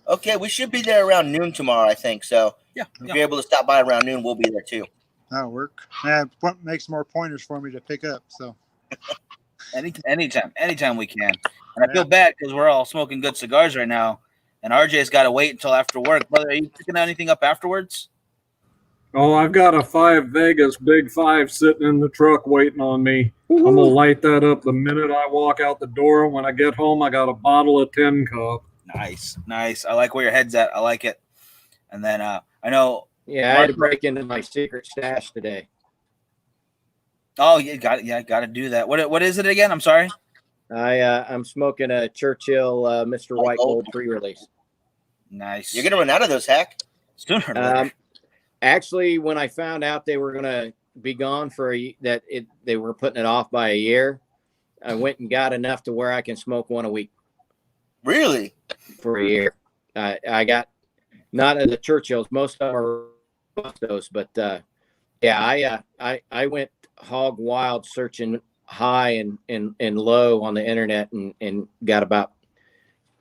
Okay, we should be there around noon tomorrow, I think. So if you're able to stop by around noon, we'll be there too. That'll work. Yeah, make some more pointers for me to pick up. So. Anytime we can. And I feel bad because we're all smoking good cigars right now, and RJ's got to wait until after work. Brother, are you picking anything up afterwards? Oh, I've got a 5 Vegas Big 5 sitting in the truck waiting on me. I'm going to light that up the minute I walk out the door. When I get home, I got a bottle of Tin Cup. Nice. I like where your head's at. I like it. And then I know. Yeah, I had to break into my secret stash today. Oh, you got it. Yeah, got to do that. What is it again? I'm sorry. I'm smoking a Churchill Mr. White Gold pre-release. Nice. You're gonna run out of those, Hack. Sooner or later. Actually, when I found out they were gonna be gone they were putting it off by a year, I went and got enough to where I can smoke one a week. Really? For a year. I got not of the Churchills. Most of them are those, but yeah, I went hog wild searching high and low on the internet and got about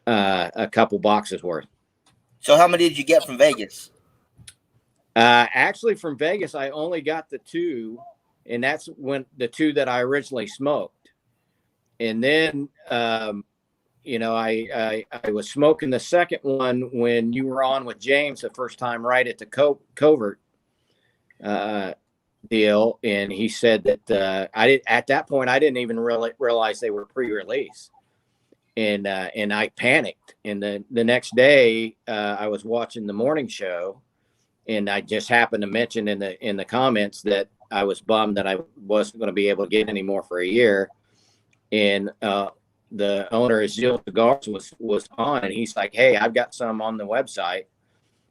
a couple boxes worth. So how many did you get from Vegas? Actually from Vegas, I only got the 2, and that's when the 2 that I originally smoked. And then, I was smoking the second one when you were on with James the first time, right at the Covert deal, and he said that at that point I didn't even really realize they were pre-release, and I panicked. And the next day I was watching the morning show, and I just happened to mention in the comments that I was bummed that I wasn't going to be able to get any more for a year. And the owner of Zil Cigars was on, and he's like, "Hey, I've got some on the website."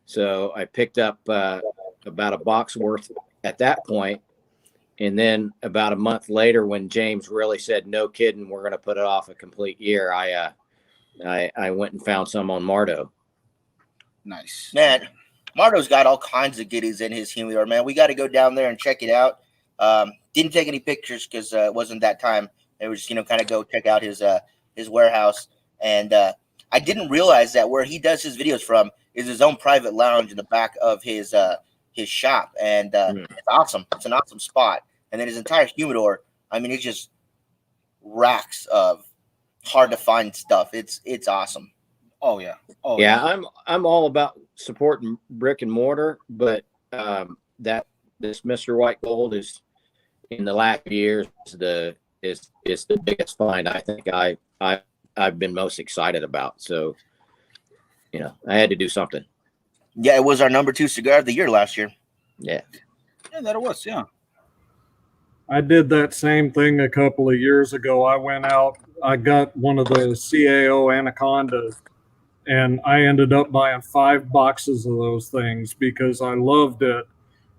So I picked up about a box worth at that point. And then about a month later, when James really said, "No kidding, we're going to put it off a complete year," I went and found some on Mardo. Nice. Man, Marto's got all kinds of goodies in his humidor, man. We got to go down there and check it out. Didn't take any pictures because it wasn't that time. It was just, kind of go check out his warehouse. And I didn't realize that where he does his videos from is his own private lounge in the back of his shop. And it's awesome. It's an awesome spot. And then his entire humidor, I mean, it just racks of hard to find stuff. It's awesome. Oh yeah. I'm all about supporting brick and mortar, but that this Mr. White Gold is in the last years is the biggest find I think I've been most excited about. So I had to do something. Yeah, it was our number 2 cigar of the year last year. Yeah, that it was. Yeah. I did that same thing a couple of years ago. I went out, I got one of the CAO Anacondas, and I ended up buying 5 boxes of those things because I loved it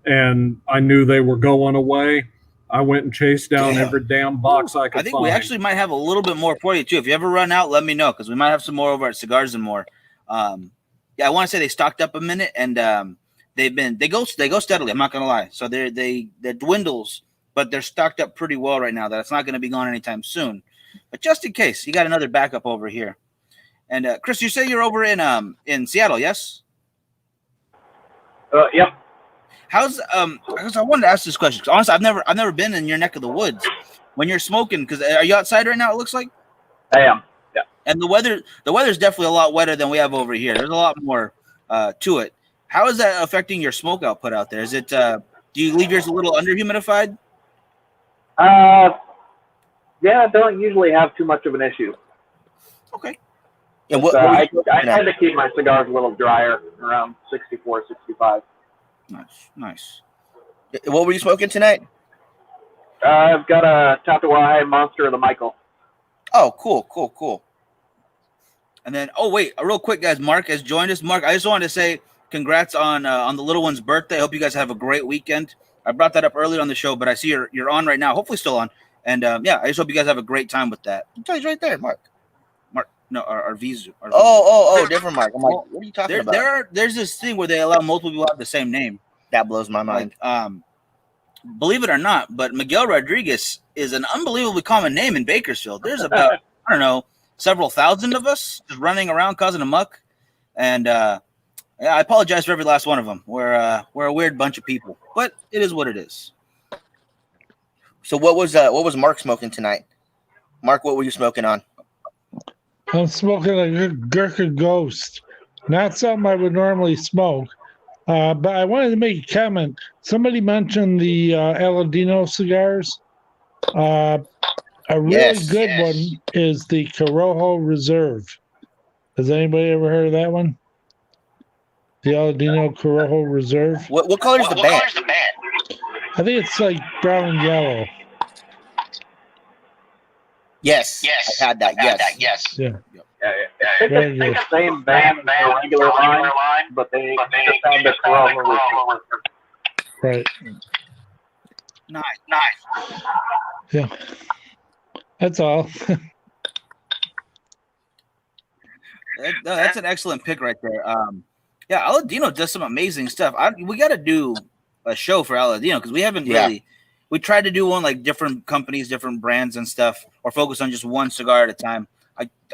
and I knew they were going away. I went and chased down every damn box I could find. I think we actually might have a little bit more for you too. If you ever run out, let me know because we might have some more over at Cigars and More. I want to say they stocked up a minute and they go steadily. I'm not gonna lie. So they dwindles, but they're stocked up pretty well right now. That it's not going to be gone anytime soon. But just in case, you got another backup over here. And Chris, you say you're over in Seattle, yes? Yep. How's because I wanted to ask this question. 'Cause honestly, I've never been in your neck of the woods. When you're smoking, because are you outside right now? It looks like. I am. Yeah. And the weather's definitely a lot wetter than we have over here. There's a lot more to it. How is that affecting your smoke output out there? Is it do you leave yours a little under humidified? Yeah, I don't usually have too much of an issue. Okay. Yeah, I tend to keep my cigars a little drier, around 64, 65. Nice. What were you smoking tonight? I've got a Tatuaje Monster of the Michael. Oh, cool. And then, real quick, guys, Mark has joined us. Mark, I just wanted to say congrats on the little one's birthday. I hope you guys have a great weekend. I brought that up earlier on the show, but I see you're on right now. Hopefully still on. And I just hope you guys have a great time with that. He's right there, Mark. No, our Vizu. Different Mark. I'm like, what are you talking about? There's this thing where they allow multiple people to have the same name. That blows my mind. Believe it or not, but Miguel Rodriguez is an unbelievably common name in Bakersfield. There's about, I don't know, several thousand of us just running around causing a muck. And I apologize for every last one of them. We're a weird bunch of people, but it is what it is. So what was Mark smoking tonight? Mark, what were you smoking on? I'm smoking a Gurkha Ghost. Not something I would normally smoke. But I wanted to make a comment. Somebody mentioned the Aladino cigars. A really good one is the Corojo Reserve. Has anybody ever heard of that one? The Aladino Corojo Reserve. What color is the band? I think it's like brown and yellow. Yes. I had that. Yes. Yeah. It's the same band as the regular line, but they just have the Corojo Reserve. Right. Nice. Yeah. That's all. That's an excellent pick right there. Aladino does some amazing stuff. We got to do a show for Aladino because we haven't really. We tried to do one like different companies, different brands and stuff, or focus on just one cigar at a time.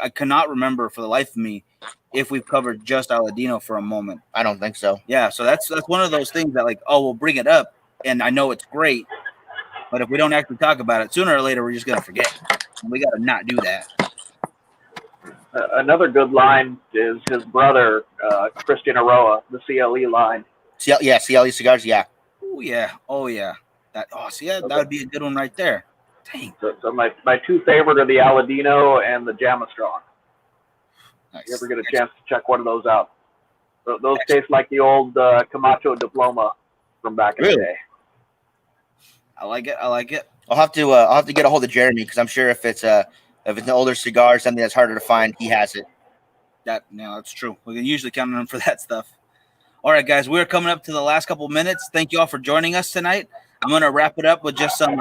I cannot remember for the life of me if we've covered just Aladino for a moment. I don't think so. Yeah, so that's one of those things that we'll bring it up, and I know it's great, but if we don't actually talk about it, sooner or later we're just gonna forget. And we got to not do that. Another good line is his brother, Christian Aroa, the CLE line. CLE cigars, yeah. Oh yeah. That would be a good one right there. Dang. So my two favorite are the Aladino and the Jamastrong. Nice. You ever get a chance to check one of those out? Those taste like the old Camacho Diploma from back in the day. I like it. I'll have to get a hold of Jeremy because I'm sure if it's an older cigar, something that's harder to find, he has it. That's true. We can usually count on him for that stuff. All right, guys, we're coming up to the last couple minutes. Thank you all for joining us tonight. I'm going to wrap it up with just some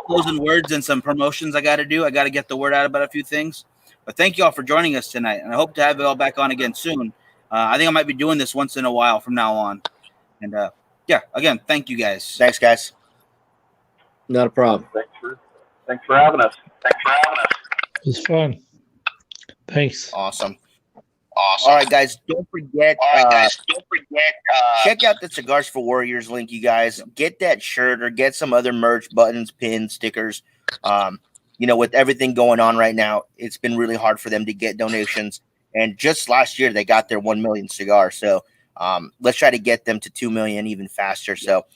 closing words and some promotions I got to do. I got to get the word out about a few things. But thank you all for joining us tonight, and I hope to have you all back on again soon. I think I might be doing this once in a while from now on. And yeah, again, thank you guys. Thanks, guys. Not a problem. Thanks for having us. It was fun. Thanks. Awesome. All right, guys. Don't forget. Check out the Cigars for Warriors link, you guys. Get that shirt or get some other merch, buttons, pins, stickers. With everything going on right now, it's been really hard for them to get donations. And just last year, they got their 1 million cigars. So let's try to get them to 2 million even faster. So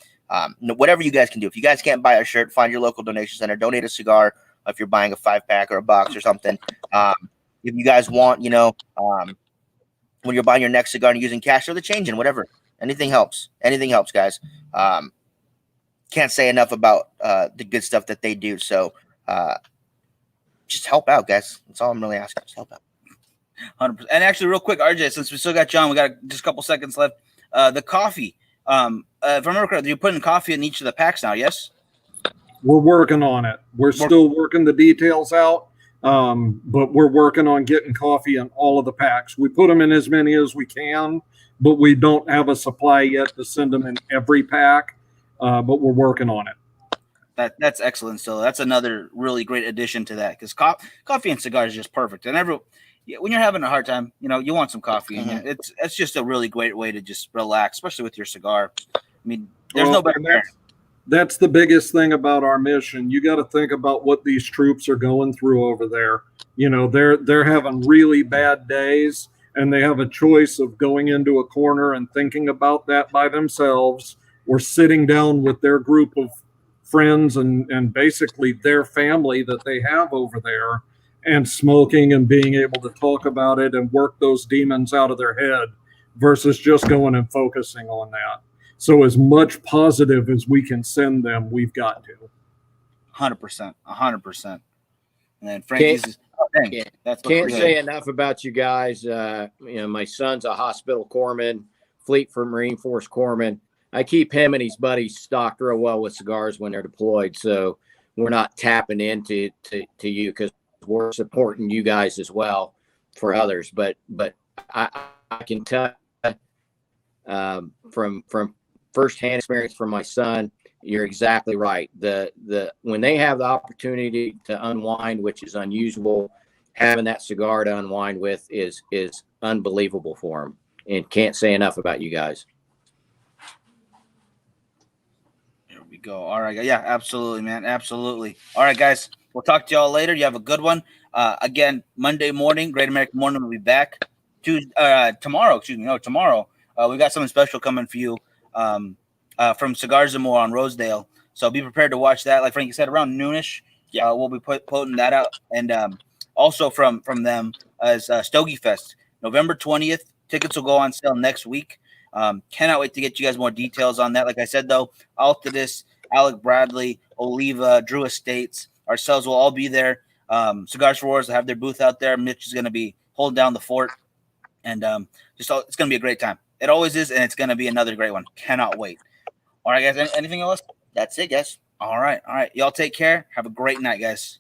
whatever you guys can do. If you guys can't buy a shirt, find your local donation center, donate a cigar. If you're buying a 5-pack or a box or something. If you guys want, when you're buying your next cigar and using cash or the change in, whatever, anything helps. Anything helps, guys. Can't say enough about the good stuff that they do. So just help out, guys. That's all I'm really asking. Just help out. 100%. And actually, real quick, RJ, since we still got John, we got just a couple seconds left. The coffee. If I remember correctly, you're putting coffee in each of the packs now, yes? We're working on it. We're still working the details out, but we're working on getting coffee in all of the packs. We put them in as many as we can, but we don't have a supply yet to send them in every pack, but we're working on it. That's excellent. So that's another really great addition to that, because coffee and cigars is just perfect. And when you're having a hard time, you want some coffee. And it's just a really great way to just relax, especially with your cigar. I mean, there's no better. That's the biggest thing about our mission. You got to think about what these troops are going through over there. They're having really bad days, and they have a choice of going into a corner and thinking about that by themselves, or sitting down with their group of friends and basically their family that they have over there, and smoking and being able to talk about it and work those demons out of their head, versus just going and focusing on that. So as much positive as we can send them, we've got to. 100%. 100%. And then Frankie's can't say enough about you guys. My son's a hospital corpsman, Fleet for Marine Force corpsman. I keep him and his buddies stocked real well with cigars when they're deployed. So we're not tapping into you, because we're supporting you guys as well for others. But I can tell from firsthand experience from my son, you're exactly right. When they have the opportunity to unwind, which is unusual, having that cigar to unwind with is unbelievable for them. And can't say enough about you guys. There we go. All right. Yeah, absolutely, man. Absolutely. All right, guys. We'll talk to y'all later. You have a good one. Again, Monday morning, Great American Morning will be back. Tomorrow. Tomorrow. We got something special coming for you. From Cigars and More on Rosedale. So be prepared to watch that. Like Frankie said, around noonish, we'll be putting that out. And also from them as Stogie Fest, November 20th. Tickets will go on sale next week. Cannot wait to get you guys more details on that. Like I said, though, Altadis, Alec Bradley, Oliva, Drew Estates, ourselves will all be there. Cigars for Wars will have their booth out there. Mitch is going to be holding down the fort. And it's going to be a great time. It always is, and it's going to be another great one. Cannot wait. All right, guys. Anything else? That's it, guys. All right. Y'all take care. Have a great night, guys.